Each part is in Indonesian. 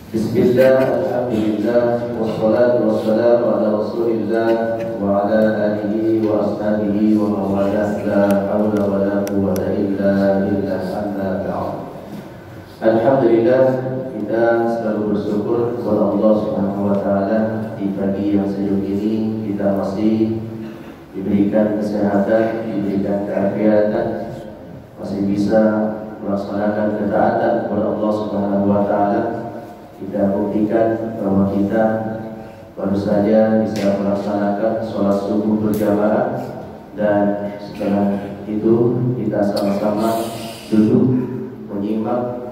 Bismillah, alhamdulillah, wassalatu wassalamu ala rasulillah wa ala alihi wa ashabihi wa mawalah, la hawla wa la quwwata illa billah, amma ba'd. Alhamdulillah, kita selalu bersyukur kepada Allah Subhanahu wa taala di pagi yang sejuk ini kita masih diberikan kesehatan, diberikan keafiatan, masih bisa melaksanakan ketaatan kepada Allah Subhanahu wa taala. Kita buktikan bahwa kita baru saja bisa melaksanakan sholat subuh berjamaah, dan setelah itu kita sama-sama duduk menyimak,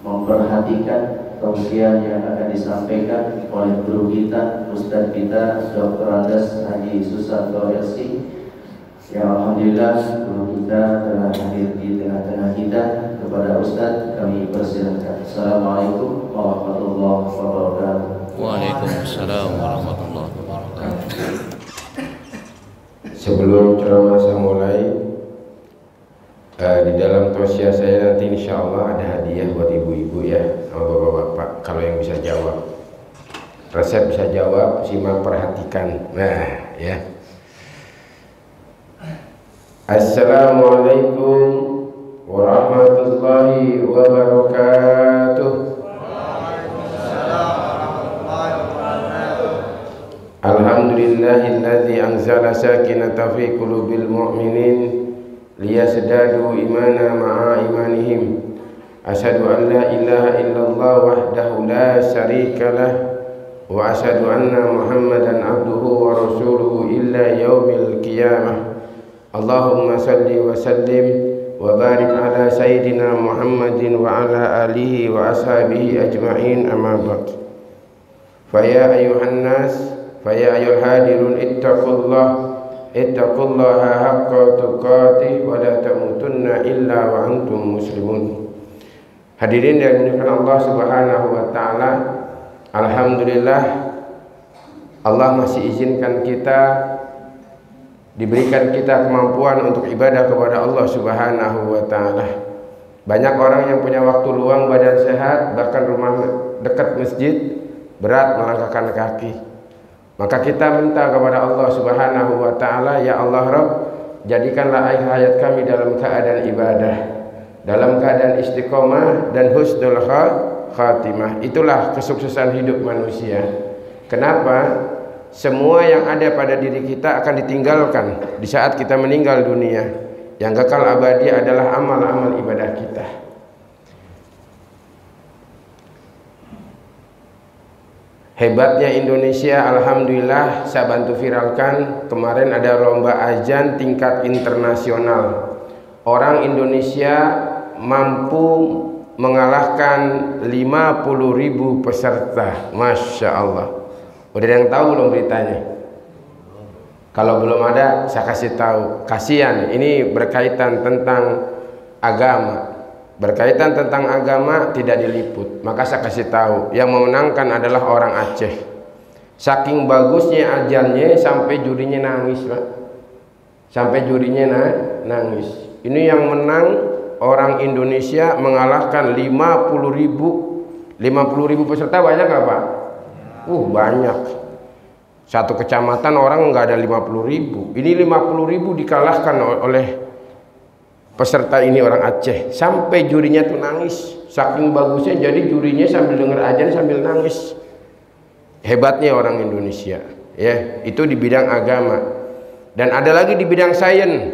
memperhatikan tausiah yang akan disampaikan oleh guru kita, Ustadz kita, Dr. Andes Haji Susanto LC, yang alhamdulillah guru kita telah hadir di tengah-tengah kita. Kepada Ustadz kami persilakan. Assalamualaikum warahmatullahi wabarakatuh. Waalaikumsalam warahmatullahi wabarakatuh. Sebelum ceramah saya mulai, di dalam tausiah saya nanti insya Allah ada hadiah buat ibu-ibu ya, sama bapak-bapak. Kalau yang bisa jawab, resep bisa jawab, simak perhatikan. Nah ya. Assalamualaikum warahmatullahi wabarakatuh. Alhamdulillahilladzi anzala sakinata fi qulubil mu'minin liyazdadu imana ma'a imanihim. Asyhadu an la ilaha illallah wahdahu la syarikalah wa asyhadu anna Muhammadan abduhu wa rasuluhu illa yaumil qiyamah. Allahumma salli wa sallim wa barik ala sayyidina Muhammadin wa ala alihi wa ashabihi ajma'in, amma ba'd. Fa ya ayyuhan nas, fa ya ayyuhal hadirun, ittaqullaha haqqa tuqatih wa la tamutunna illa wa antum muslimun. Hadirin yang dimuliakan Allah Subhanahu wa taala, alhamdulillah Allah masih izinkan kita, diberikan kita kemampuan untuk ibadah kepada Allah Subhanahu wa taala. Banyak orang yang punya waktu luang, badan sehat, bahkan rumah dekat masjid, berat melangkahkan kaki. Maka kita minta kepada Allah Subhanahu wa taala, ya Allah Rabb, jadikanlah akhir hayat kami dalam keadaan ibadah, dalam keadaan istiqomah dan husnul khatimah. Itulah kesuksesan hidup manusia. Kenapa? Semua yang ada pada diri kita akan ditinggalkan di saat kita meninggal dunia. Yang kekal abadi adalah amal-amal ibadah kita. Hebatnya Indonesia, alhamdulillah, saya bantu viralkan. Kemarin ada lomba azan tingkat internasional. Orang Indonesia mampu mengalahkan 50.000 peserta. Masya Allah. Udah ada yang tahu belum beritanya? Kalau belum ada, saya kasih tahu. Kasihan, ini berkaitan tentang agama. Berkaitan tentang agama tidak diliput. Maka saya kasih tahu, yang memenangkan adalah orang Aceh. Saking bagusnya ajannya sampai jurinya nangis, Pak. Sampai jurinya nangis. Ini yang menang orang Indonesia mengalahkan 50.000 peserta. Banyak nggak, Pak? Banyak. Satu kecamatan orang nggak ada 50.000. Ini 50.000 dikalahkan oleh peserta ini, orang Aceh. Sampai jurinya tuh nangis. Saking bagusnya, jadi jurinya sambil dengar azan sambil nangis. Hebatnya orang Indonesia. Ya, itu di bidang agama. Dan ada lagi di bidang sains.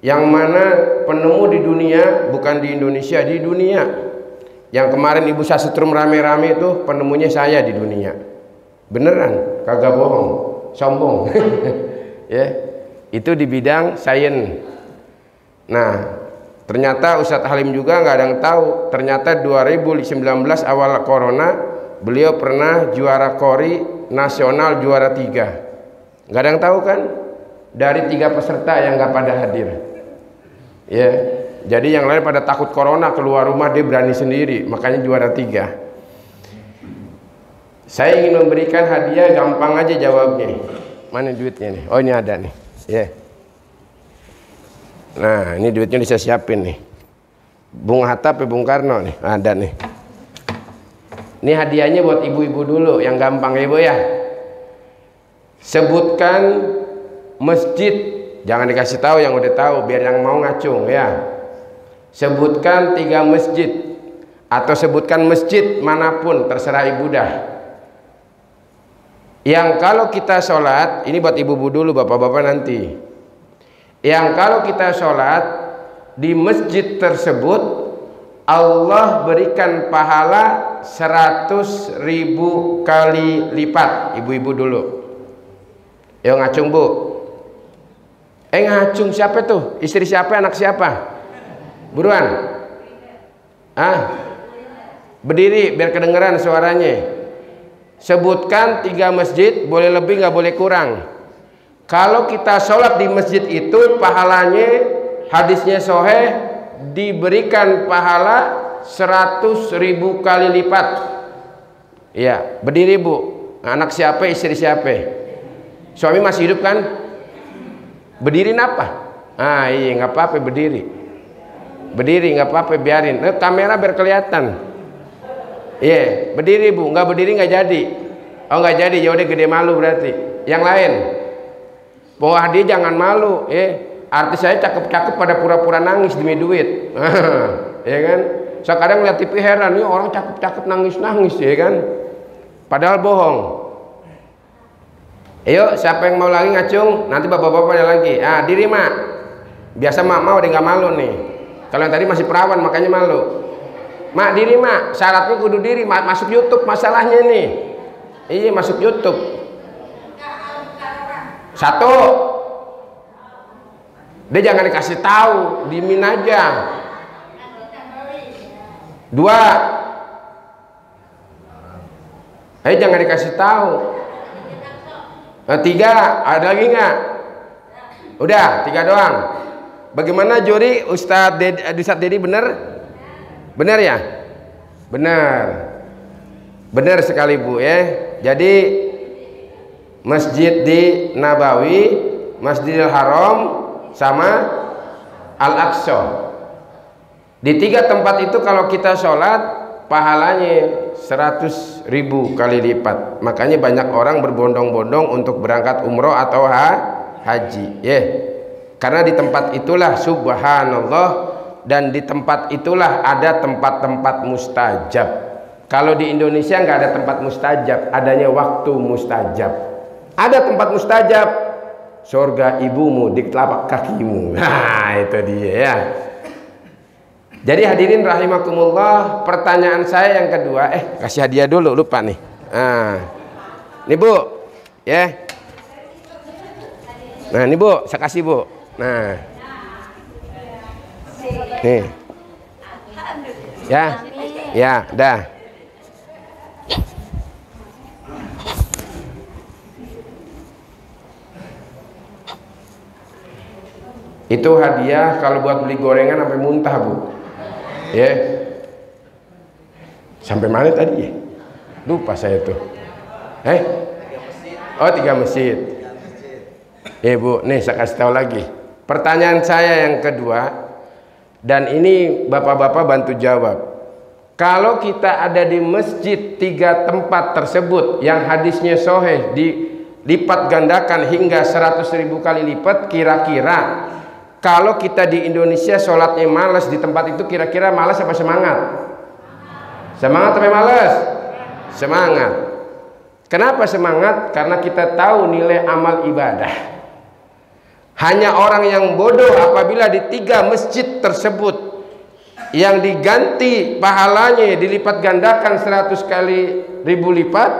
Yang mana penemu di dunia, bukan di Indonesia, di dunia. Yang kemarin Ibu saya setrum rame-rame itu penemunya saya di dunia. Beneran, kagak bohong, sombong. Ya, itu di bidang sains. Nah, ternyata Ustadz Halim juga nggak ada yang tahu. Ternyata 2019 awal corona, beliau pernah juara kori nasional, juara 3. Nggak ada yang tahu kan? Dari 3 peserta yang nggak pada hadir. Ya. Jadi yang lain pada takut corona, keluar rumah, dia berani sendiri, makanya juara 3. Saya ingin memberikan hadiah, gampang aja jawabnya. Mana duitnya nih? Oh, ini ada nih. Ya. Nah, ini duitnya bisa siapin nih. Bung Hatta apa Bung Karno nih? Ada nih. Ini hadiahnya buat ibu-ibu dulu yang gampang ya, Bu ya. Sebutkan masjid, jangan dikasih tahu yang udah tahu biar yang mau ngacung ya. Sebutkan 3 masjid atau sebutkan masjid manapun, terserah ibu dah. Yang kalau kita sholat, ini buat ibu-ibu dulu, bapak-bapak nanti. Yang kalau kita sholat di masjid tersebut, Allah berikan pahala 100.000 kali lipat. Ibu-ibu dulu. Yuk ngacung, Bu. Ngacung siapa tuh? Istri siapa? Anak siapa? Buruan. Berdiri biar kedengeran suaranya. Sebutkan 3 masjid, boleh lebih nggak boleh kurang. Kalau kita sholat di masjid itu pahalanya, hadisnya sahih, diberikan pahala 100.000 kali lipat. Iya, berdiri Bu. Anak siapa? Istri siapa? Suami masih hidup kan? Berdiri apa? Iya nggak apa-apa berdiri. Berdiri nggak apa-apa, biarin. Kamera biar kelihatan. Iya, berdiri Bu. Nggak berdiri nggak jadi. Oh nggak jadi, ya udah gede malu berarti. Yang lain, bahwa dia jangan malu. Artis saya cakep-cakep pada pura-pura nangis demi duit. Ya kan? Sekarang lihat TV heran, nih orang cakep-cakep nangis-nangis ya kan? Padahal bohong. Ayo, siapa yang mau lagi ngacung? Nanti bapak-bapak ada lagi. Diri mak. Biasa mak mau udah nggak malu nih. Kalau yang tadi masih perawan makanya malu. Mak, diri mak. Syaratnya kudu diri. Masuk YouTube masalahnya nih. Iya, masuk YouTube. 1. Dia jangan dikasih tahu, dimin aja. 2. Jangan dikasih tahu. 3. Ada lagi nggak? Udah 3 doang. Bagaimana juri Ustadz Dedi benar? Benar ya? Benar. Benar sekali Bu ya. Jadi Masjid di Nabawi, Masjidil Haram, sama Al-Aqsa. Di 3 tempat itu kalau kita sholat pahalanya 100.000 kali lipat. Makanya banyak orang berbondong-bondong untuk berangkat umroh atau haji. Karena di tempat itulah subhanallah, dan di tempat itulah ada tempat-tempat mustajab. Kalau di Indonesia nggak ada tempat mustajab, adanya waktu mustajab. Ada tempat mustajab, surga ibumu di telapak kakimu. Nah itu dia ya. Jadi hadirin rahimakumullah, pertanyaan saya yang kedua, kasih hadiah dulu, lupa nih. Nih Bu, ya. Nah ini Bu, saya kasih Bu. Nah, nih, ya, dah. Itu hadiah kalau buat beli gorengan sampai muntah Bu. Sampai mana tadi ya? Lupa saya tuh. 3 masjid. Bu, nih saya kasih tahu lagi. Pertanyaan saya yang kedua, dan ini bapak-bapak bantu jawab. Kalau kita ada di masjid 3 tempat tersebut yang hadisnya sahih dilipat gandakan hingga 100.000 kali lipat, kira-kira kalau kita di Indonesia sholatnya malas di tempat itu, kira-kira malas apa semangat? Semangat apa malas? Semangat. Kenapa semangat? Karena kita tahu nilai amal ibadah. Hanya orang yang bodoh apabila di 3 masjid tersebut yang diganti pahalanya dilipat gandakan 100 kali 1000 lipat,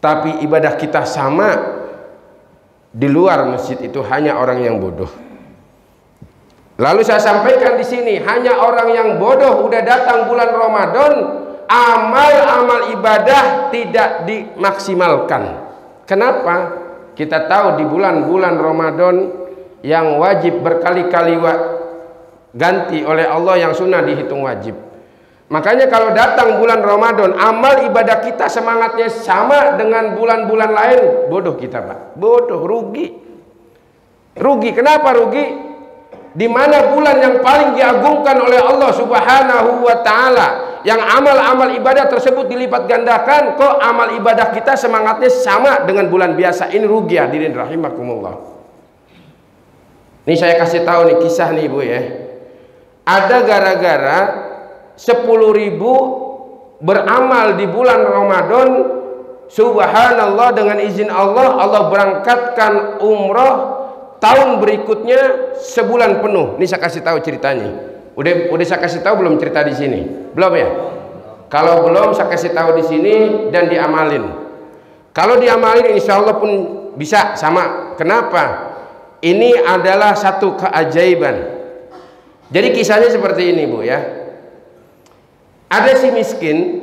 tapi ibadah kita sama di luar masjid, itu hanya orang yang bodoh. Lalu saya sampaikan di sini, hanya orang yang bodoh udah datang bulan Ramadan, amal-amal ibadah tidak dimaksimalkan. Kenapa? Kita tahu di bulan-bulan Ramadan yang wajib berkali-kali ganti oleh Allah, yang sunnah dihitung wajib. Makanya kalau datang bulan Ramadan, amal ibadah kita semangatnya sama dengan bulan-bulan lain, bodoh kita Pak. Bodoh, rugi. Rugi, kenapa rugi? Di mana bulan yang paling diagungkan oleh Allah Subhanahu wa taala, yang amal-amal ibadah tersebut dilipat gandakan, kok amal ibadah kita semangatnya sama dengan bulan biasa. Ini rugi hadirin rahimakumullah. Ini saya kasih tahu nih kisah nih Ibu ya. Ada gara-gara 10.000 beramal di bulan Ramadan, subhanallah, dengan izin Allah, Allah berangkatkan umroh tahun berikutnya sebulan penuh. Ini saya kasih tahu ceritanya. Udah saya kasih tahu belum cerita di sini? Belum ya? Kalau belum saya kasih tahu di sini dan diamalin. Kalau diamalin insya Allah pun bisa sama. Kenapa? Ini adalah satu keajaiban. Jadi kisahnya seperti ini Bu ya. Ada si miskin,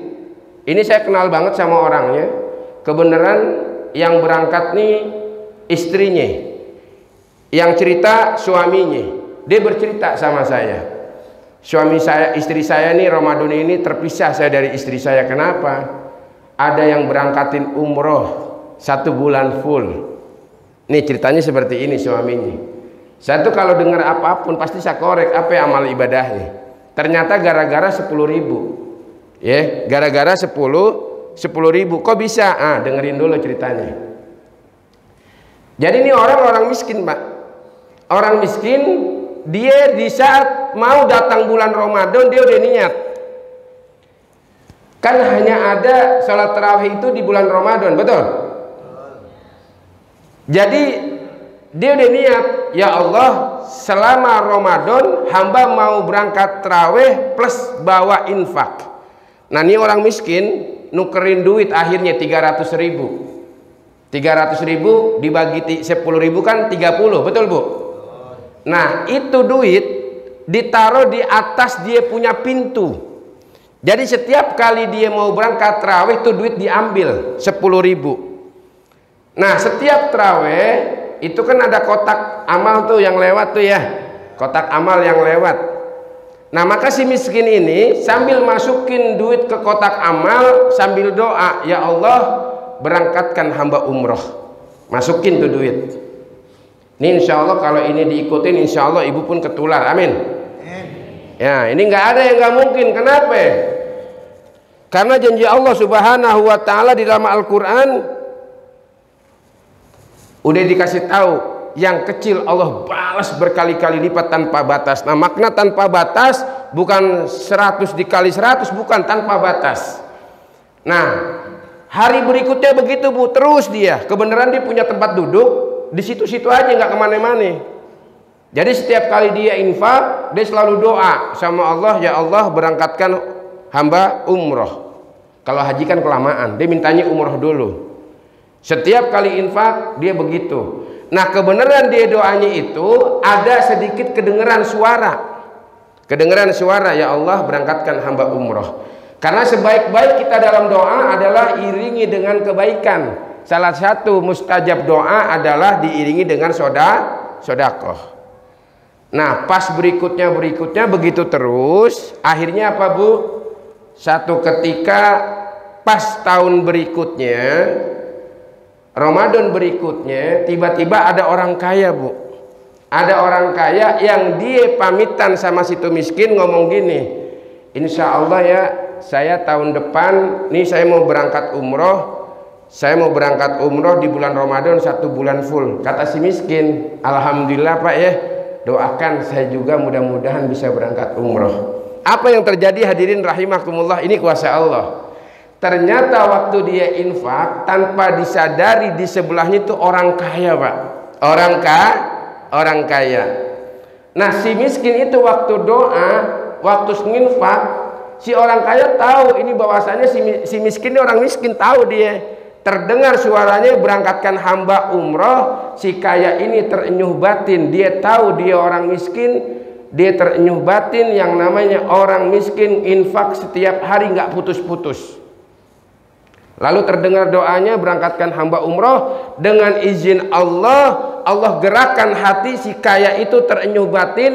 ini saya kenal banget sama orangnya. Kebenaran yang berangkat nih istrinya, yang cerita suaminya. Dia bercerita sama saya. Suami saya, istri saya nih Ramadan ini terpisah saya dari istri saya. Kenapa? Ada yang berangkatin umroh 1 bulan full. Nih ceritanya seperti ini suaminya. Saya tuh kalau dengar apapun pasti saya korek apa amal ibadahnya. Ternyata gara-gara 10.000. Ya, gara-gara 10.000. Kok bisa? Dengerin dulu ceritanya. Jadi ini orang miskin, Pak. Orang miskin, dia di saat mau datang bulan Ramadan dia udah niat. Kan hanya ada sholat tarawih itu di bulan Ramadan, betul? Jadi dia udah niat, ya Allah, selama Ramadan hamba mau berangkat tarawih plus bawa infak. Nah ini orang miskin nukerin duit akhirnya 300.000. 300.000 dibagi 10.000 kan 30, betul Bu? Nah itu duit ditaruh di atas dia punya pintu. Jadi setiap kali dia mau berangkat tarawih itu duit diambil 10.000. Nah setiap tarawih itu kan ada kotak amal tuh yang lewat tuh ya, kotak amal yang lewat. Nah maka si miskin ini sambil masukin duit ke kotak amal sambil doa, ya Allah berangkatkan hamba umroh, masukin tuh duit. Ini insya Allah kalau ini diikutin insya Allah ibu pun ketular, amin. Ya ini nggak ada yang nggak mungkin. Kenapa? Karena janji Allah Subhanahu wa Ta'ala di dalam Al-Quran udah dikasih tahu, yang kecil Allah balas berkali-kali lipat tanpa batas. Nah makna tanpa batas bukan 100 dikali 100, bukan, tanpa batas. Nah hari berikutnya begitu Bu, terus dia kebenaran dia punya tempat duduk di situ-situ aja, nggak kemana-mana. Jadi setiap kali dia infak dia selalu doa sama Allah, ya Allah berangkatkan hamba umroh. Kalau haji kan kelamaan, dia mintanya umroh dulu. Setiap kali infak dia begitu. Nah kebenaran dia doanya itu ada sedikit kedengeran suara. Kedengeran suara, ya Allah berangkatkan hamba umroh. Karena sebaik-baik kita dalam doa adalah iringi dengan kebaikan. Salah satu mustajab doa adalah diiringi dengan sodakoh. Nah pas berikutnya begitu terus. Akhirnya apa Bu? Satu ketika pas tahun berikutnya, Ramadan berikutnya, tiba-tiba ada orang kaya Bu. Ada orang kaya yang dia pamitan sama situ miskin ngomong gini, insya Allah ya saya tahun depan nih saya mau berangkat umroh. Saya mau berangkat umroh di bulan Ramadan 1 bulan full. Kata si miskin, alhamdulillah Pak ya, doakan saya juga mudah-mudahan bisa berangkat umroh. Apa yang terjadi hadirin rahimakumullah, ini kuasa Allah. Ternyata waktu dia infak tanpa disadari di sebelahnya itu orang kaya Pak. Orang kaya. Nah si miskin itu waktu doa, waktu nginfak, si orang kaya tahu ini bahwasanya si miskin ini orang miskin, tahu dia. Terdengar suaranya berangkatkan hamba umroh, si kaya ini terenyuh batin. Dia tahu dia orang miskin, dia terenyuh batin. Yang namanya orang miskin infak setiap hari nggak putus-putus. Lalu terdengar doanya berangkatkan hamba umroh, dengan izin Allah, Allah gerakan hati si kaya itu terenyuh batin.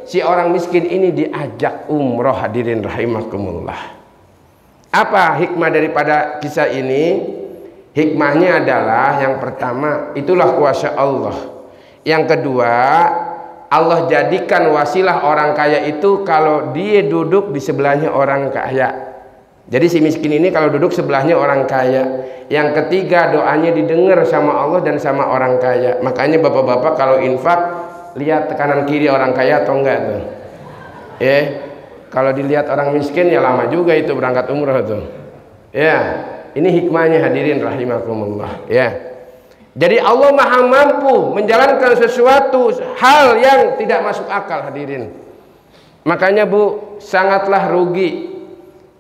Si orang miskin ini diajak umroh hadirin rahimakumullah. Apa hikmah daripada kisah ini? Hikmahnya adalah yang pertama itulah kuasa Allah. Yang kedua, Allah jadikan wasilah orang kaya itu kalau dia duduk di sebelahnya orang kaya. Jadi si miskin ini kalau duduk sebelahnya orang kaya. Yang ketiga, doanya didengar sama Allah dan sama orang kaya. Makanya bapak-bapak kalau infak, lihat kanan kiri orang kaya atau enggak tuh. Kalau dilihat orang miskin ya lama juga itu berangkat umroh tuh. Ya, ini hikmahnya hadirin rahimakumullah. Ya. Jadi Allah Maha mampu menjalankan sesuatu hal yang tidak masuk akal hadirin. Makanya Bu, sangatlah rugi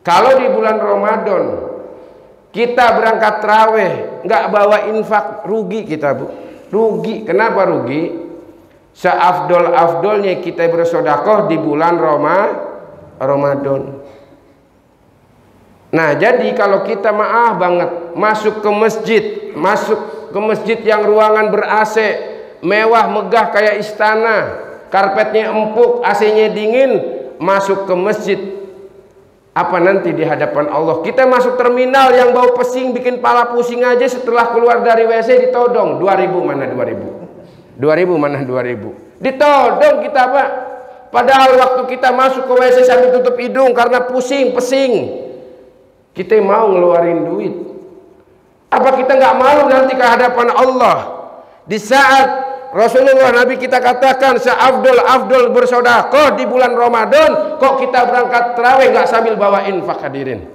kalau di bulan Ramadan kita berangkat tarawih nggak bawa infak, rugi kita Bu. Rugi. Kenapa rugi? Seafdol-afdolnya kita bersedekah di bulan Ramadan. Nah, jadi kalau kita maaf banget masuk ke masjid yang ruangan ber-AC, mewah megah kayak istana, karpetnya empuk, AC-nya dingin, masuk ke masjid, apa nanti di hadapan Allah? Kita masuk terminal yang bau pesing bikin pala pusing aja, setelah keluar dari WC ditodong. 2000 mana 2000? 2000 mana 2000? Ditodong kita Pak. Padahal waktu kita masuk ke WC sambil tutup hidung karena pesing, kita mau ngeluarin duit. Apa kita nggak malu nanti ke hadapan Allah? Di saat Rasulullah Nabi kita katakan seafdol bersedekah di bulan Ramadan, kok kita berangkat tarawih nggak sambil bawa infak hadirin?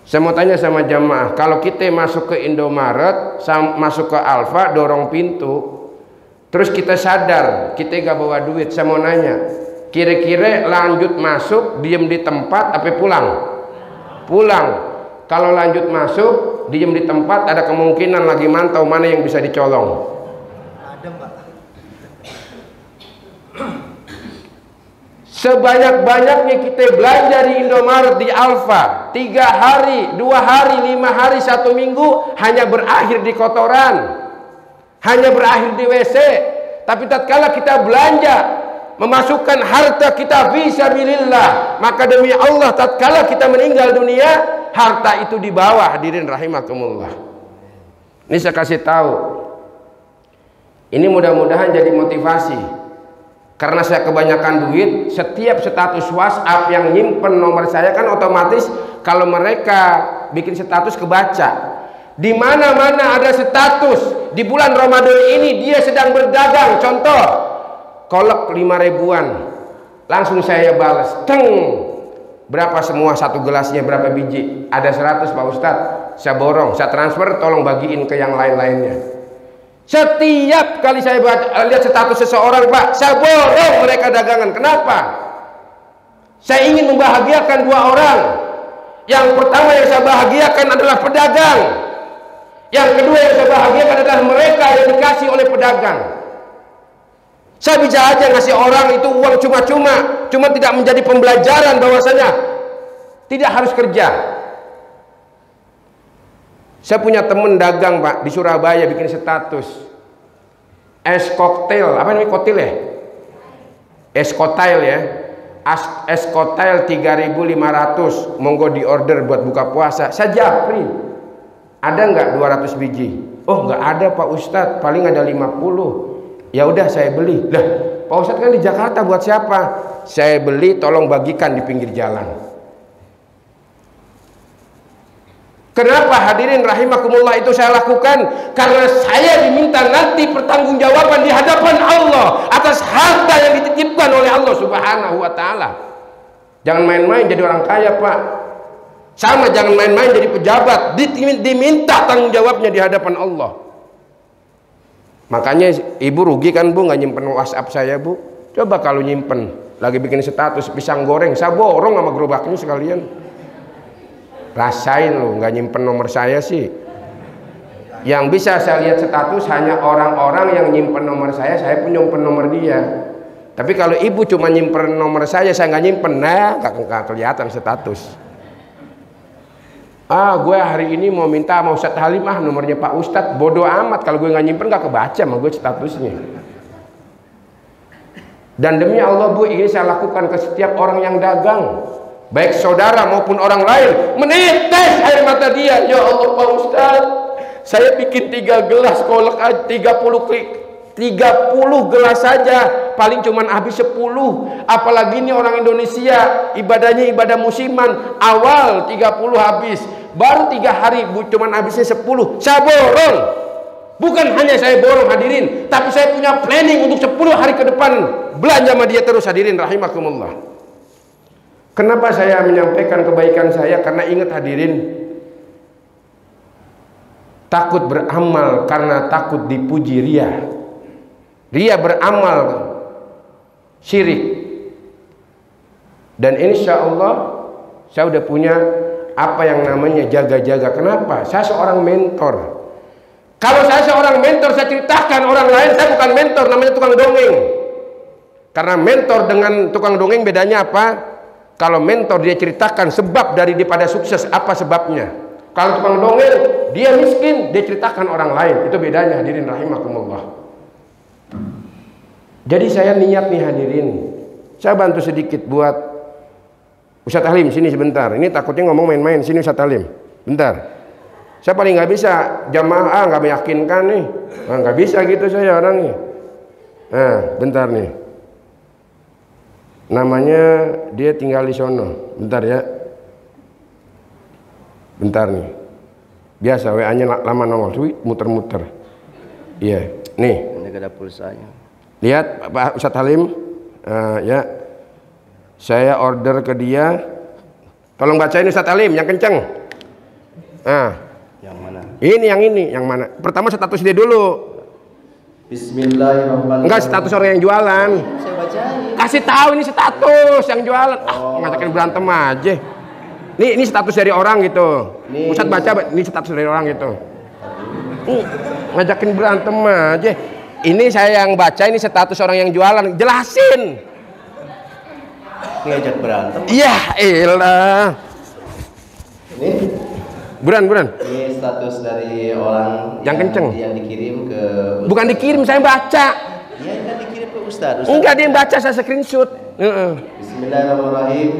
Saya mau tanya sama jamaah, kalau kita masuk ke Indomaret, masuk ke Alfa, dorong pintu, terus kita sadar kita nggak bawa duit, saya mau nanya, kira-kira lanjut masuk, diem di tempat, apa pulang? Pulang. Kalau lanjut masuk, diem di tempat, ada kemungkinan lagi mantau mana yang bisa dicolong. Ada Pak. Sebanyak-banyaknya kita belanja di Indomaret, di Alfa, 3 hari, 2 hari, 5 hari, 1 minggu, hanya berakhir di kotoran, hanya berakhir di WC. Tapi tatkala kita belanja, memasukkan harta kita fisabilillah, maka demi Allah tatkala kita meninggal dunia, harta itu dibawa hadirin rahimakumullah. Ini saya kasih tahu, ini mudah-mudahan jadi motivasi. Karena saya kebanyakan duit, setiap status WhatsApp yang nyimpen nomor saya kan otomatis kalau mereka bikin status kebaca. Di mana-mana ada status di bulan Ramadan ini dia sedang berdagang, contoh kolak 5 ribuan, langsung saya balas, berapa semua satu gelasnya, berapa biji? Ada 100 Pak Ustadz, saya borong, saya transfer, tolong bagiin ke yang lain-lainnya. Setiap kali saya lihat status seseorang Pak, saya borong mereka dagangan. Kenapa? Saya ingin membahagiakan 2 orang. Yang pertama yang saya bahagiakan adalah pedagang, yang kedua yang saya bahagiakan adalah mereka yang dikasih oleh pedagang. Saya bisa aja ngasih orang itu uang cuma-cuma, cuma tidak menjadi pembelajaran bahwasanya tidak harus kerja. Saya punya temen dagang Pak di Surabaya, bikin status es koktail, apa namanya koktail ya? Es koktail ya. Es koktail 3.500, monggo di order buat buka puasa. Saya japri. Ada nggak 200 biji? Oh nggak ada Pak Ustadz, paling ada 50. Ya udah saya beli. Lah, Pak Ustadz kan di Jakarta, buat siapa? Saya beli, tolong bagikan di pinggir jalan. Kenapa hadirin rahimakumullah itu saya lakukan? Karena saya diminta nanti pertanggungjawaban di hadapan Allah atas harta yang dititipkan oleh Allah Subhanahu wa taala. Jangan main-main jadi orang kaya, Pak. Sama jangan main-main jadi pejabat, diminta tanggung jawabnya di hadapan Allah. Makanya ibu rugi kan Bu nggak nyimpen WhatsApp saya Bu. Coba kalau nyimpen, lagi bikin status pisang goreng, saya borong sama gerobaknya sekalian. Rasain lo, nggak nyimpen nomor saya sih. Yang bisa saya lihat status hanya orang-orang yang nyimpen nomor saya pun nyimpen nomor dia. Tapi kalau ibu cuma nyimpen nomor saya nggak nyimpen, nah nggak kelihatan status. Gue hari ini mau minta sama Ustadz Halim, nomornya Pak Ustadz, bodoh amat kalau gue nggak nyimpen, nggak kebaca sama gue statusnya. Dan demi Allah Bu, ini saya lakukan ke setiap orang yang dagang, baik saudara maupun orang lain, menetes air mata dia. Ya Allah Pak Ustadz, saya bikin 3 gelas kolak aja, 30 gelas saja, paling cuman habis 10. Apalagi ini orang Indonesia ibadahnya ibadah musiman, awal 30 habis, baru 3 hari cuman habisnya 10. Saya borong. Bukan hanya saya borong hadirin, tapi saya punya planning untuk 10 hari ke depan belanja sama dia terus hadirin rahimakumullah. Kenapa saya menyampaikan kebaikan saya? Karena ingat hadirin, takut beramal karena takut dipuji ria. Ria beramal syirik. Dan insya Allah saya udah punya apa yang namanya jaga-jaga. Kenapa? Saya seorang mentor. Kalau saya seorang mentor, saya ceritakan orang lain, saya bukan mentor, namanya tukang dongeng. Karena mentor dengan tukang dongeng bedanya apa? Kalau mentor dia ceritakan sebab daripada sukses, apa sebabnya. Kalau tukang dongeng, dia miskin, dia ceritakan orang lain. Itu bedanya hadirin rahimakumullah. Jadi saya niat nih hadirin, saya bantu sedikit buat Ustadz Halim, sini sebentar. Ini takutnya ngomong main-main, sini Ustadz Halim, bentar. Saya paling nggak bisa jamaah, nggak meyakinkan nih, nggak bisa gitu saya orangnya. Nah, bentar nih. Namanya dia tinggal di sono, bentar ya. Bentar nih. Biasa WA-nya lama nongol, muter-muter. Iya, nih. Ini ada pulsanya. Lihat Pak Ustadz Halim, ya. Saya order ke dia. Tolong bacain Ustadz Halim yang kenceng. Yang mana? Ini yang mana? Pertama status dia dulu. Bismillahirrahmanirrahim. Enggak, status orang yang jualan. Saya bacain. Kasih tahu ini status yang jualan. Ngajakin berantem aja. Ini status dari orang gitu. Ustadz baca, ini status dari orang gitu. Ngajakin berantem aja. Ini saya yang baca, ini status orang yang jualan. Jelasin. Ngajak berantem. Iya, elah. Ini Buran. Ini status dari orang yang kenceng. Yang dikirim ke Ustaz. Bukan dikirim, saya baca. Iya, kan dikirim ke Ustaz. Enggak, dia yang baca, saya screenshot. Bismillahirrahmanirrahim.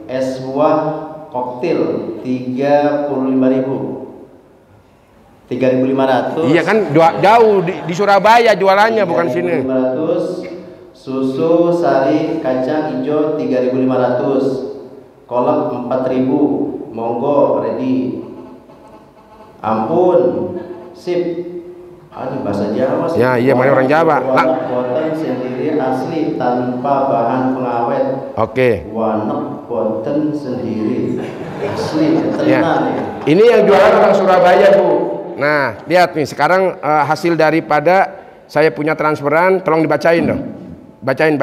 Es buah koktil 35.000. 3.500. Iya kan jauh di Surabaya jualannya, bukan sini. 3.500. Susu sari kacang hijau 3.500. Kolak 4.000. Monggo ready. Ampun, sip. Ini bahasa Jawa sih. Ya, iya, mana orang Jawa. Boten sendiri asli tanpa bahan pengawet. Oke. Wanek boten sendiri asli tenang. Ya. Ini yang jualan orang Surabaya, Bu. Nah, lihat nih sekarang hasil daripada saya punya transferan, tolong dibacain dong. Bacain.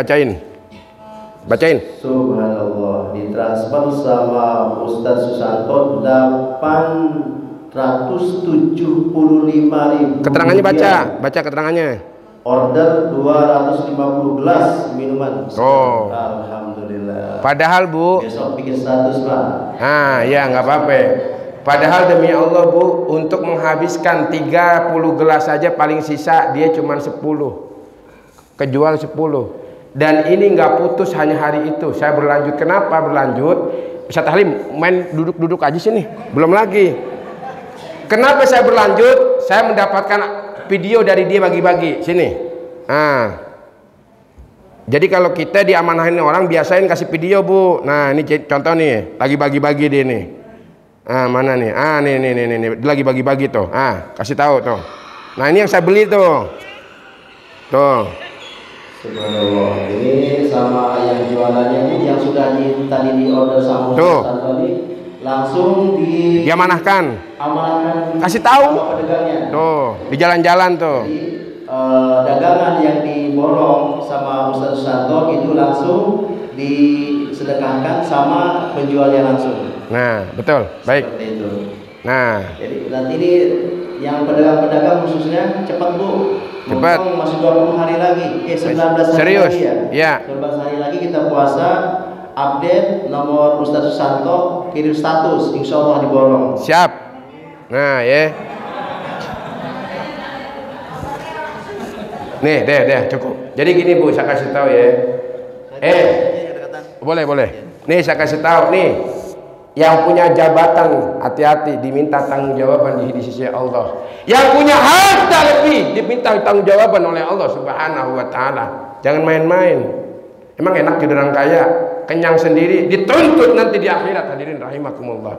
Subhanallah, ditransfer sama Ustadz Susanto 875.000. Keterangannya baca keterangannya. Order 250 gelas minuman. Oh. Alhamdulillah. Padahal Bu, Besok bikin status Pak. ya nggak apa-apa. Padahal demi Allah Bu, untuk menghabiskan 30 gelas saja paling sisa dia cuma 10. Kejual 10. Dan ini nggak putus hanya hari itu. Saya berlanjut. Kenapa berlanjut? Ustadz Halim main duduk-duduk aja sini. Belum lagi. Kenapa saya berlanjut? Saya mendapatkan video dari dia bagi-bagi sini. Jadi kalau kita diamanahin orang biasain kasih video Bu. Nah ini contoh nih, lagi bagi-bagi dia nih. Mana nih? Nih lagi bagi-bagi tuh. Kasih tahu tuh. Nah ini yang saya beli tuh. Subhanallah. Ini sama yang jualannya ini yang sudah tadi di order sama Ustaz tadi langsung diamanahkan. Amanahkan. Kasih tahu. Pedagangnya. Tuh, di jalan-jalan tuh. Jadi dagangan yang diborong sama Ustaz Susanto itu langsung disedekahkan sama penjualnya langsung. Nah, betul. Baik. Seperti itu. Nah, jadi nanti ini yang pedagang-pedagang khususnya cepat Bu. Cepat. Masih 20 hari lagi. 19 hari serius? lagi ya. Iya. 19 hari lagi kita puasa. Update nomor Ustaz Susanto, kirim status, insya Allah diborong. Siap. Nah, ya. Nih, deh, cukup. Jadi gini Bu, saya kasih tahu ya. Boleh. Nih saya kasih tahu nih. Yang punya jabatan hati-hati, diminta tanggung jawaban di sisi Allah. Yang punya harta lebih diminta tanggung jawaban oleh Allah Subhanahu wa taala. Jangan main-main. Emang enak jadi orang kaya, kenyang sendiri, dituntut nanti di akhirat, hadirin rahimakumullah.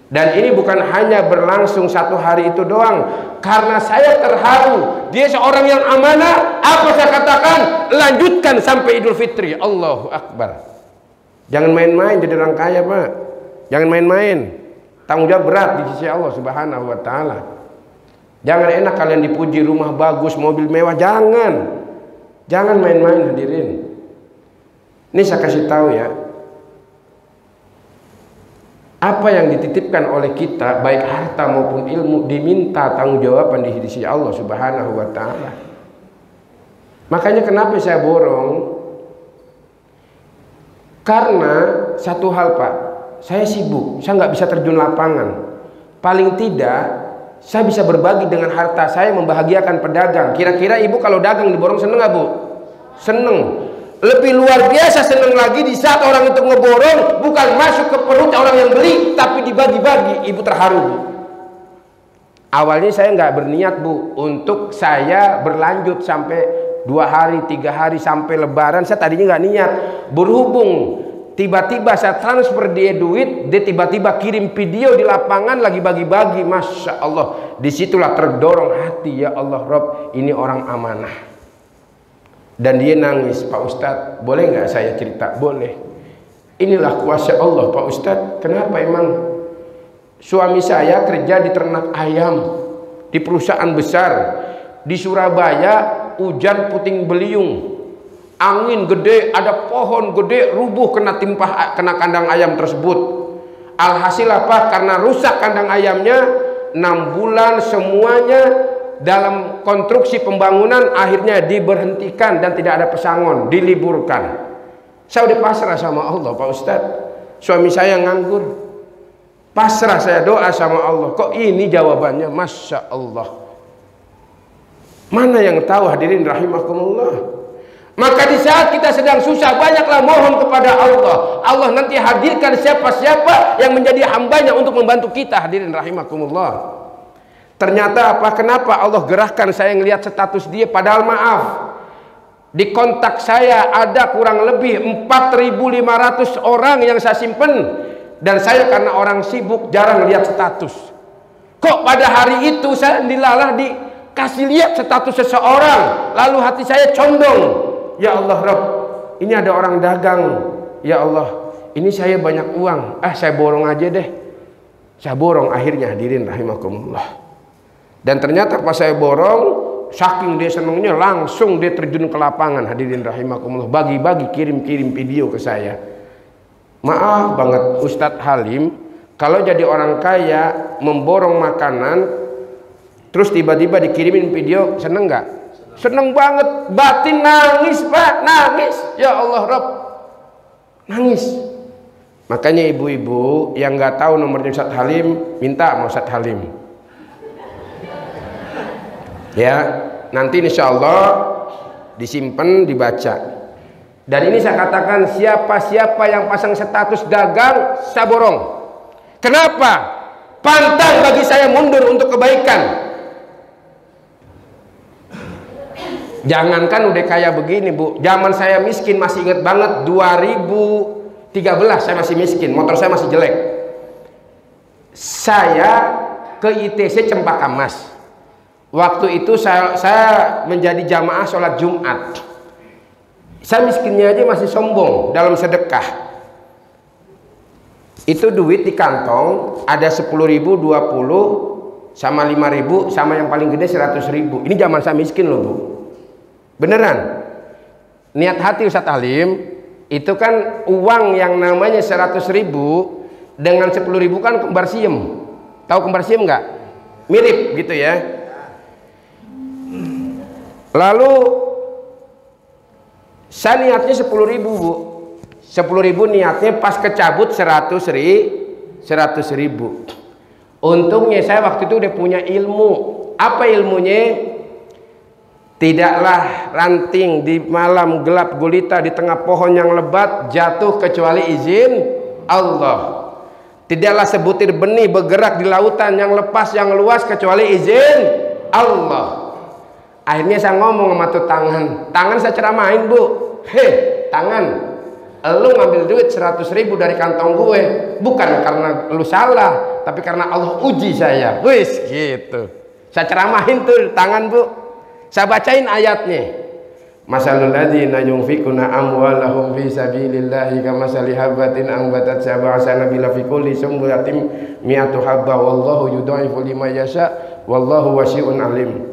Dan ini bukan hanya berlangsung 1 hari itu doang. Karena saya terharu, dia seorang yang amanah. Apa saya katakan? Lanjutkan sampai Idul Fitri. Allahu Akbar. Jangan main-main jadi orang kaya, Pak. Jangan main-main. Tanggung jawab berat di sisi Allah Subhanahu wa taala. Jangan enak kalian dipuji rumah bagus, mobil mewah, jangan. Jangan main-main, hadirin. Ini saya kasih tahu ya. Apa yang dititipkan oleh kita, baik harta maupun ilmu, diminta tanggung jawaban di sisi Allah Subhanahu wa taala. Makanya kenapa saya borong? Karena satu hal, Pak, saya sibuk, saya nggak bisa terjun lapangan. Paling tidak saya bisa berbagi dengan harta saya, membahagiakan pedagang. Kira-kira ibu kalau dagang diborong seneng nggak, Bu? Seneng. Lebih luar biasa seneng lagi di saat orang itu ngeborong bukan masuk ke perut orang yang beli, tapi dibagi-bagi. Ibu terharu, Bu. Awalnya saya nggak berniat, Bu, untuk saya berlanjut sampai 2 hari, 3 hari sampai Lebaran. Saya tadinya nggak niat. Berhubung tiba-tiba saya transfer dia duit, dia tiba-tiba kirim video di lapangan lagi bagi-bagi. Masya Allah, disitulah terdorong hati, ya Allah Rob, ini orang amanah. Dan dia nangis, Pak Ustadz, boleh nggak saya cerita? Boleh. Inilah kuasa Allah, Pak Ustadz. Kenapa emang? Suami saya kerja di ternak ayam di perusahaan besar di Surabaya. Hujan puting beliung, angin gede, ada pohon gede rubuh kena kandang ayam tersebut. Alhasil apa? Karena rusak kandang ayamnya, 6 bulan semuanya dalam konstruksi pembangunan akhirnya diberhentikan dan tidak ada pesangon, diliburkan. Saya udah pasrah sama Allah, Pak Ustadz. Suami saya nganggur, pasrah saya, doa sama Allah. Kok ini jawabannya? Masya Allah. Mana yang tahu, hadirin rahimakumullah. Maka di saat kita sedang susah, banyaklah mohon kepada Allah. Allah nanti hadirkan siapa-siapa yang menjadi hambanya untuk membantu kita, hadirin rahimakumullah. Ternyata apa? Kenapa Allah gerahkan saya ngelihat status dia? Padahal maaf, di kontak saya ada kurang lebih 4.500 orang yang saya simpen. Dan saya karena orang sibuk jarang lihat status. Kok pada hari itu saya dilalah dikasih lihat status seseorang, lalu hati saya condong. Ya Allah Rabb, ini ada orang dagang. Ya Allah, ini saya banyak uang. Saya borong aja deh. Saya borong akhirnya, hadirin rahimakumullah. Dan ternyata pas saya borong, saking dia senangnya langsung dia terjun ke lapangan, hadirin rahimakumullah. Bagi-bagi, kirim-kirim video ke saya. Maaf banget Ustadz Halim, kalau jadi orang kaya memborong makanan terus tiba-tiba dikirimin video, seneng nggak? Seneng banget, batin nangis, Pak, nangis. Ya Allah Rabb, nangis. Makanya ibu-ibu yang nggak tahu nomornya Ustadz Halim, minta sama Ustadz Halim. Ya, nanti insya Allah disimpan, dibaca. Dan ini saya katakan, siapa-siapa yang pasang status dagang, saya borong. Kenapa? Pantang bagi saya mundur untuk kebaikan. Jangankan udah kaya begini, Bu. Zaman saya miskin, masih ingat banget 2013 saya masih miskin, motor saya masih jelek. Saya ke ITC Cempaka Mas. Waktu itu saya menjadi jamaah sholat Jumat. Saya miskinnya aja masih sombong dalam sedekah. Itu duit di kantong ada 10.000, 20 sama 5.000 sama yang paling gede 100.000. Ini zaman saya miskin loh, Bu. Beneran. Niat hati Ustadz Halim itu kan uang yang namanya 100.000 dengan 10.000 kan kembar siem. Tahu kembar siem nggak? Mirip gitu ya. Lalu saya niatnya 10.000, Bu. 10.000 niatnya, pas kecabut 100.000. Untungnya saya waktu itu udah punya ilmu. Apa ilmunya? Tidaklah ranting di malam gelap gulita di tengah pohon yang lebat jatuh kecuali izin Allah. Tidaklah sebutir benih bergerak di lautan yang lepas yang luas kecuali izin Allah. Akhirnya saya ngomong sama tuh tangan saya ceramain, Bu. Hei, tangan, lu ngambil duit 100.000 dari kantong gue, bukan karena lu salah, tapi karena Allah uji saya. Wis gitu. Saya ceramahin tuh tangan, Bu. Saya bacain ayatnya. Masalul ladzina yunfikuna amwalahum fi sabilillahi kamasali habatin ambatat sab'a sanabila fi kulli sumbulatin mi'atu habba wallahu yudha'ifu liman yasha wallahu wasi'un alim.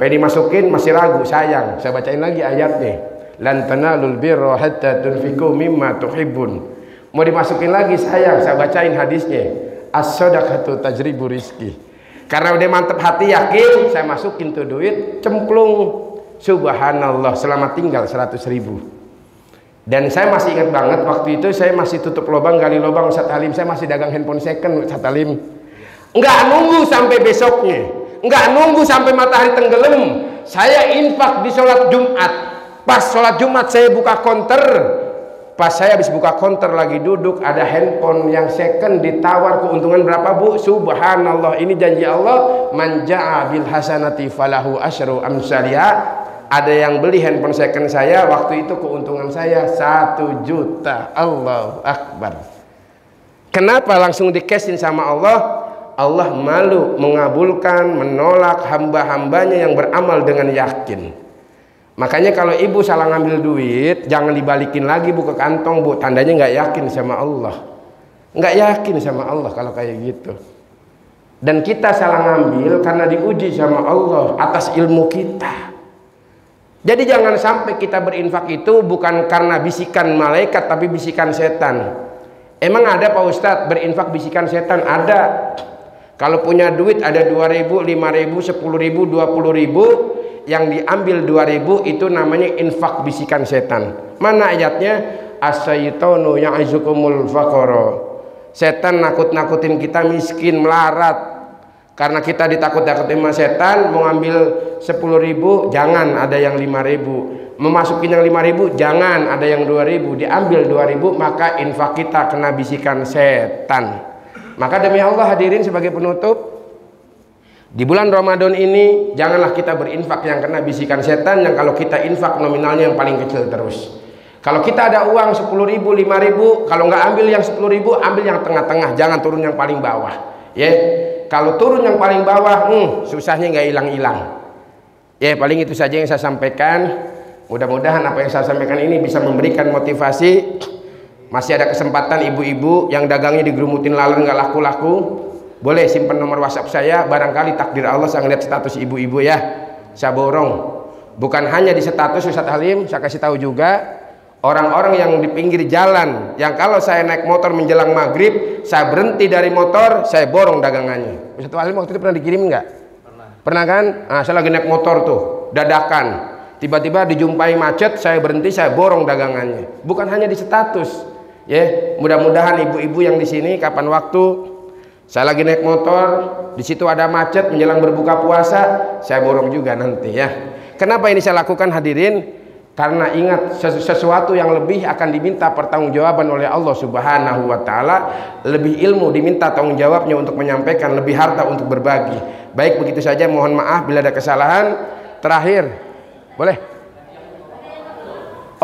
Pengen dimasukin masih ragu, sayang. Saya bacain lagi ayatnya. Lan tanalul birra hatta tunfiqu mimma tuhibbun. Mau dimasukin lagi, sayang. Saya bacain hadisnya. As-shadaqatu tajribu rizki. Karena udah mantep hati, yakin, saya masukin tuh duit, cemplung. Subhanallah, selamat tinggal 100.000. Dan saya masih ingat banget waktu itu saya masih tutup lubang gali lubang Ustaz Halim, saya masih dagang handphone second Ustaz Halim. Enggak nunggu sampai besoknya, enggak nunggu sampai matahari tenggelam, saya infak di sholat Jumat. Pas sholat Jumat saya buka konter, pas saya habis buka konter lagi duduk, ada handphone yang second ditawar, keuntungan berapa, Bu? Subhanallah, ini janji Allah, man ja'a bil hasanati falahu asyru amsalha. Ada yang beli handphone second saya, waktu itu keuntungan saya 1 juta. Allahu Akbar. Kenapa langsung dikesin sama Allah? Allah malu mengabulkan, menolak hamba-hambanya yang beramal dengan yakin. Makanya kalau ibu salah ngambil duit, jangan dibalikin lagi, Bu, ke kantong, Bu. Tandanya nggak yakin sama Allah. Nggak yakin sama Allah kalau kayak gitu. Dan kita salah ngambil karena diuji sama Allah atas ilmu kita. Jadi jangan sampai kita berinfak itu bukan karena bisikan malaikat tapi bisikan setan. Emang ada Pak Ustadz berinfak bisikan setan? Ada. Kalau punya duit ada 2.000, 5.000, 10.000, 20.000, yang diambil 2.000 itu namanya infak bisikan setan. Mana ayatnya? As-syaitanu ya'izukumul faqara. Setan nakut-nakutin kita miskin, melarat. Karena kita ditakut-takutin sama setan, mau ngambil 10.000, jangan, ada yang 5.000. Memasukin yang 5.000, jangan, ada yang 2.000. Diambil 2.000, maka infak kita kena bisikan setan. Maka demi Allah hadirin sebagai penutup, di bulan Ramadan ini janganlah kita berinfak yang kena bisikan setan, yang kalau kita infak nominalnya yang paling kecil terus. Kalau kita ada uang 10.000, 5.000, kalau nggak ambil yang 10.000, ambil yang tengah-tengah, jangan turun yang paling bawah. Ya. Kalau turun yang paling bawah, susahnya nggak hilang-hilang. Ya, paling itu saja yang saya sampaikan. Mudah-mudahan apa yang saya sampaikan ini bisa memberikan motivasi. Masih ada kesempatan ibu-ibu yang dagangnya digerumutin laler nggak laku-laku, boleh simpan nomor WhatsApp saya. Barangkali takdir Allah saya ngeliat status ibu-ibu ya, saya borong. Bukan hanya di status Ustaz Halim, saya kasih tahu juga orang-orang yang di pinggir jalan, yang kalau saya naik motor menjelang maghrib, saya berhenti dari motor, saya borong dagangannya. Ustaz Halim waktu itu pernah dikirim nggak? Pernah kan? Nah, saya lagi naik motor tuh, dadakan, tiba-tiba dijumpai macet, saya berhenti, saya borong dagangannya. Bukan hanya di status, ya. Mudah-mudahan ibu-ibu yang di sini, kapan waktu saya lagi naik motor, di situ ada macet menjelang berbuka puasa, saya borong juga nanti ya. Kenapa ini saya lakukan hadirin? Karena ingat sesuatu yang lebih akan diminta pertanggungjawaban oleh Allah Subhanahu wa taala, lebih ilmu diminta tanggung jawabnya untuk menyampaikan, lebih harta untuk berbagi. Baik, begitu saja, mohon maaf bila ada kesalahan. Terakhir, boleh?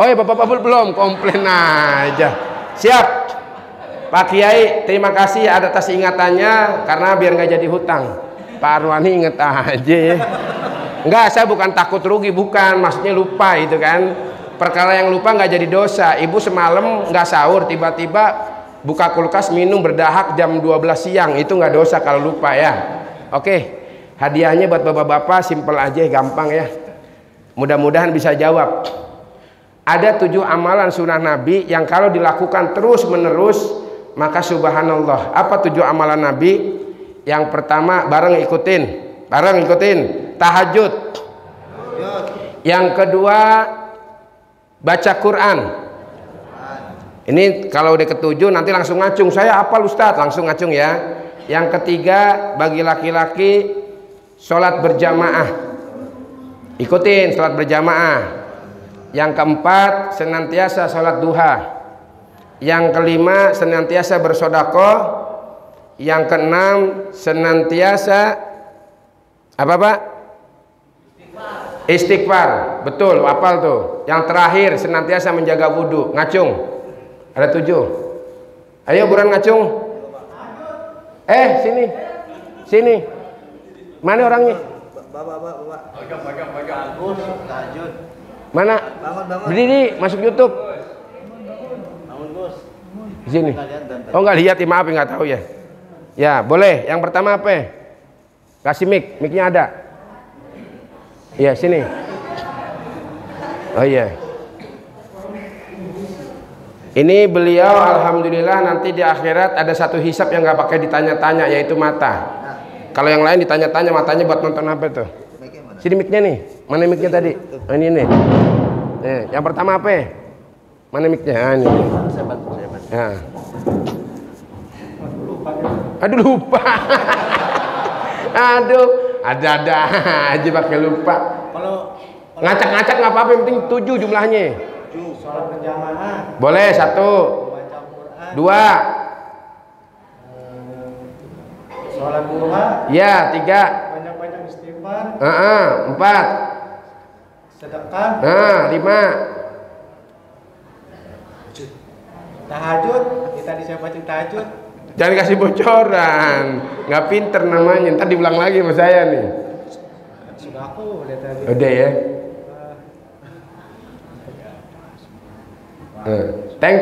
Oh ya, Bapak-bapak belum komplain aja. Siap. Pak Kiai, terima kasih atas ingatannya, karena biar nggak jadi hutang. Pak Arwani inget aja ya. Enggak, saya bukan takut rugi, bukan, maksudnya lupa itu kan. Perkara yang lupa nggak jadi dosa. Ibu semalam nggak sahur, tiba-tiba buka kulkas minum berdahak jam 12 siang, itu nggak dosa kalau lupa ya. Oke, hadiahnya buat bapak-bapak simpel aja, gampang ya. Mudah-mudahan bisa jawab. Ada 7 amalan sunnah Nabi yang kalau dilakukan terus menerus maka subhanallah. Apa 7 amalan Nabi? Yang pertama, bareng ikutin tahajud. Yang kedua, baca Quran. Ini kalau udah ke-7 nanti langsung ngacung, saya hafal Ustadz, langsung ngacung ya. Yang ketiga, bagi laki-laki sholat berjamaah, ikutin sholat berjamaah. Yang keempat, senantiasa sholat duha. Yang kelima, senantiasa bersedekah. Yang keenam, senantiasa apa Pak? Istighfar, betul, hafal tuh. Yang terakhir senantiasa menjaga wudhu. Ngacung, ada 7. Ayo buruan ngacung. Sini, sini. Mana orangnya? Mana? Berdiri, masuk YouTube. Di sini. Oh nggak lihat, maaf nggak tahu ya. Ya boleh. Yang pertama apa? Kasih mic-nya ada. Iya sini. Oh iya. Ini beliau alhamdulillah nanti di akhirat ada satu hisab yang nggak pakai ditanya-tanya, yaitu mata. Kalau yang lain ditanya-tanya, matanya buat nonton apa tuh? Sini mic-nya nih. Mana mic-nya tadi? Oh, ini nih. Yang pertama apa? Mana mic-nya? Ah, ini. Ya. Aduh lupa. Aduh, ada-ada aja pakai lupa. Kalau ngacak-ngacak nggak apa-apa, yang penting 7 jumlahnya. Sholat berjamaah. Boleh 1, 2. Sholat duha. Ya 3. Banyak-banyak istighfar. 4. Sedekah. 5. Tahajud. Kita disiapatin tahajud. Jangan kasih bocoran, nggak pinter namanya. Ntar diulang lagi sama saya nih. Sudah aku udah tadi. Udah ya. Teng,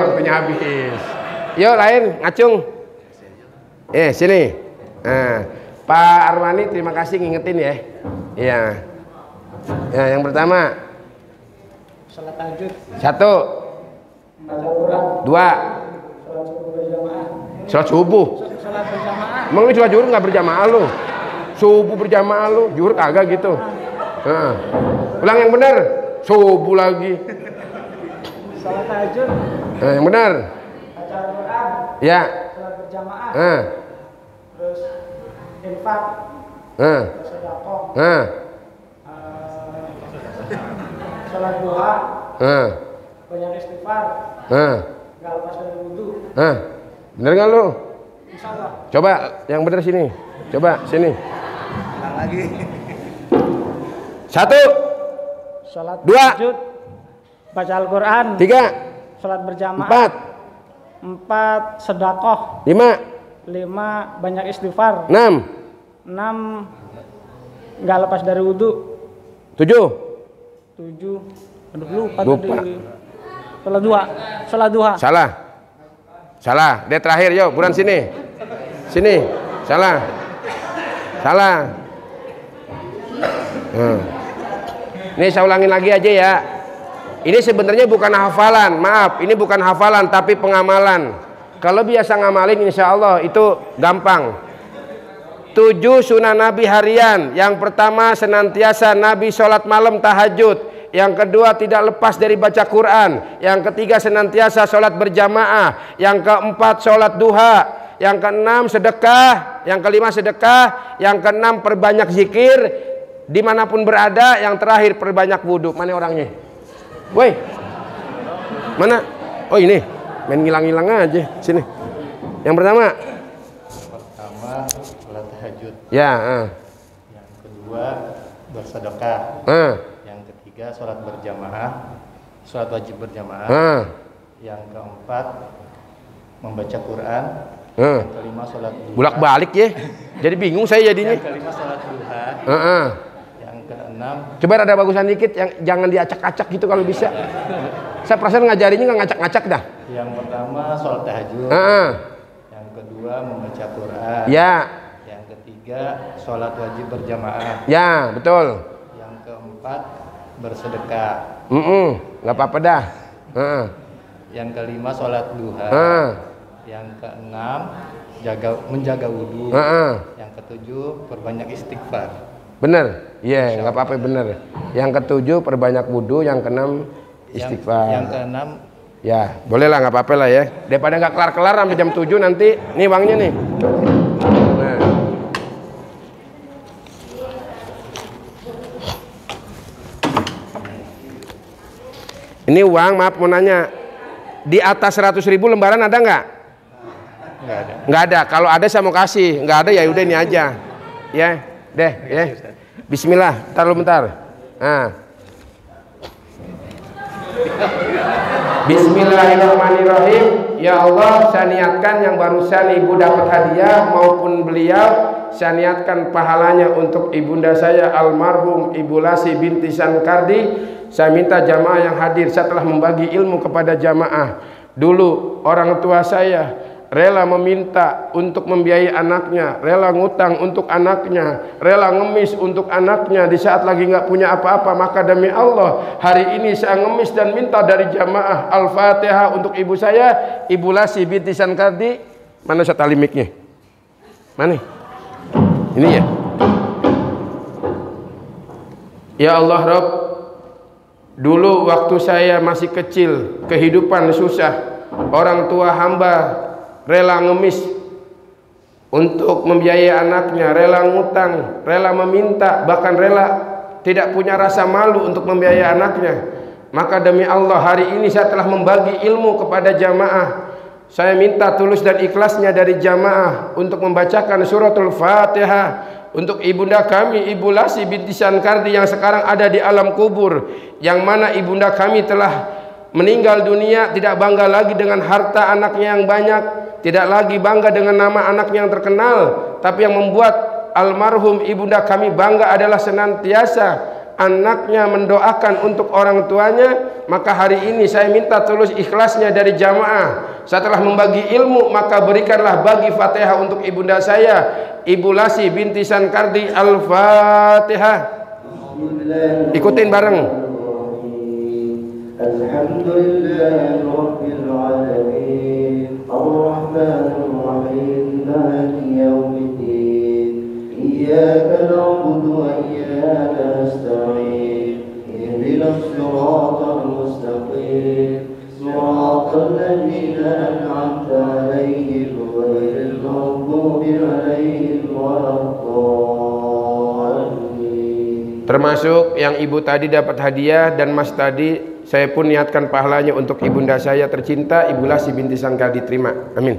waktunya habis. Yuk lain, ngacung. Sini. Pak Arwani terima kasih ngingetin ya. Iya. Ya, yang pertama. Sholat tahajud. 1. Baca Quran. 2. Sholat subuh. Sholat berjamaah. Emang lu sholat zuhur nggak berjamaah lu? Subuh berjamaah lu, zuhur kagak gitu. Ulang yang benar. Subuh lagi. Sholat tahajud. Yang benar. Baca Quran. Ya. Sholat berjamaah. Terus infak. Sedekah. Sholat duha. Banyak istighfar. Nggak lepas dari wudhu. Bener nggak lu? Insyaallah. Coba yang bener sini. Coba sini. Ulang lagi. 1. Sholat 2. tahajud. Baca Al-Quran. 3. Sholat berjamaah. 4. Sedekah. 5. 5. Banyak istighfar. 6. 6. Nggak lepas dari wudhu. 7. 7. Aduh lupa. Lupa. Tadi. Sholat duha. Salah. Dia terakhir, yuk, buruan sini. Sini. Salah. Ini saya ulangin lagi aja ya. Ini sebenarnya bukan hafalan, maaf, ini bukan hafalan tapi pengamalan. Kalau biasa ngamalin insya Allah itu gampang. 7 sunnah Nabi harian. Yang pertama senantiasa Nabi sholat malam tahajud. Yang kedua tidak lepas dari baca Quran. Yang ketiga senantiasa sholat berjamaah. Yang keempat sholat duha. Yang keenam sedekah. Yang kelima sedekah. Yang keenam perbanyak zikir dimanapun berada. Yang terakhir perbanyak wudhu. Mana orangnya? Woi, mana? Oh ini, main ngilang-ngilang aja. Sini. Yang pertama sholat tahajud. Ya. Yang kedua bersedekah. Yang ketiga sholat berjamaah, sholat wajib berjamaah. Yang keempat membaca Quran. Yang kelima sholat duha. Bolak-balik ya. Jadi bingung saya jadinya. Yang kelima sholat duha. Yang keenam. Coba rada bagusan dikit, yang jangan diacak-acak gitu kalau bisa. Saya perasaan ngajarinya nggak ngacak-ngacak dah. Yang pertama sholat tahajud. Yang kedua membaca Quran. Ya. Yang ketiga sholat wajib berjamaah. Ya, betul. Yang keempat bersedekah. Nggak apa-apa dah. Yang kelima sholat duha. Yang keenam menjaga wudhu. Yang ketujuh perbanyak istighfar. Bener, iya, nggak apa-apa bener. Yang ketujuh perbanyak wudhu, yang keenam istighfar. Yang keenam, ya boleh lah, nggak apa-apa lah ya. Daripada nggak kelar-kelar sampai jam 7 nanti. Nih uangnya nih. Nah. Ini uang, maaf mau nanya. Di atas 100.000 lembaran ada nggak? nggak ada. Nggak ada. Kalau ada saya mau kasih. Nggak ada ya udah ini aja. Ya, deh, ya. Bismillah, bentar. Nah. Bismillahirrahmanirrahim. Ya Allah, saya niatkan yang barusan ibu dapat hadiah maupun beliau, saya niatkan pahalanya untuk ibunda saya almarhum Ibu Lasi binti Sankardi. Saya minta jamaah yang hadir, saya telah membagi ilmu kepada jamaah. Dulu orang tua saya rela meminta untuk membiayai anaknya, rela ngutang untuk anaknya, rela ngemis untuk anaknya di saat lagi nggak punya apa-apa. Maka demi Allah, hari ini saya ngemis dan minta dari jamaah Al-Fatihah untuk ibu saya, Ibu Lasi binti Sankardi. Mana tali mic-nya? Mana? Ini ya. Ya Allah Rabb, dulu waktu saya masih kecil, kehidupan susah, orang tua hamba rela ngemis untuk membiayai anaknya, rela ngutang, rela meminta, bahkan rela tidak punya rasa malu untuk membiayai anaknya. Maka demi Allah, hari ini saya telah membagi ilmu kepada jamaah. Saya minta tulus dan ikhlasnya dari jamaah untuk membacakan suratul Fatihah untuk ibunda kami Ibu Lasi binti Sankardi yang sekarang ada di alam kubur, yang mana ibunda kami telah meninggal dunia, tidak bangga lagi dengan harta anaknya yang banyak, tidak lagi bangga dengan nama anaknya yang terkenal, tapi yang membuat almarhum ibunda kami bangga adalah senantiasa anaknya mendoakan untuk orang tuanya. Maka hari ini saya minta tulus ikhlasnya dari jamaah. Saya telah membagi ilmu, maka berikanlah bagi Fatihah untuk ibunda saya Ibu Lasi binti Sankardi. Al-Fatihah. Ikutin bareng. Alhamdulillahirrabbilalamin Ar-Rahmanirrahim Maliki yaumiddin Iyyaka na'budu wa iyyaka nasta'in Ihdinas siratal mustaqim Siratal ladzina an'amta 'alaihim ghairil maghdubi 'alaihim waladdallin. Termasuk yang ibu tadi dapat hadiah dan mas tadi, saya pun niatkan pahalanya untuk ibunda saya tercinta Ibu Lasi binti Sankardi. Terima, amin.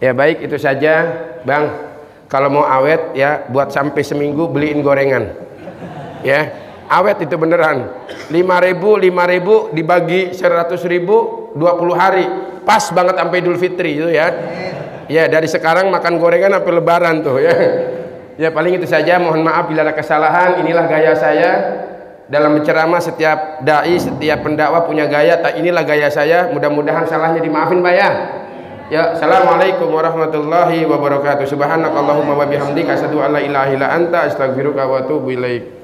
Ya baik, itu saja Bang. Kalau mau awet ya buat sampai seminggu beliin gorengan ya, awet itu beneran. 5.000 dibagi 100.000 20 hari pas banget sampai Idul Fitri itu ya. Ya dari sekarang makan gorengan sampai lebaran tuh ya. Ya paling itu saja, mohon maaf bila ada kesalahan. Inilah gaya saya dalam berceramah. Setiap dai, setiap pendakwa punya gaya. Inilah gaya saya, mudah-mudahan salahnya dimaafin Pak ya. Ya, assalamualaikum warahmatullahi wabarakatuh. Subhanakallahumma wa bihamdika asyhadu an la ilaha illa anta astaghfiruka wa atubu ilaik.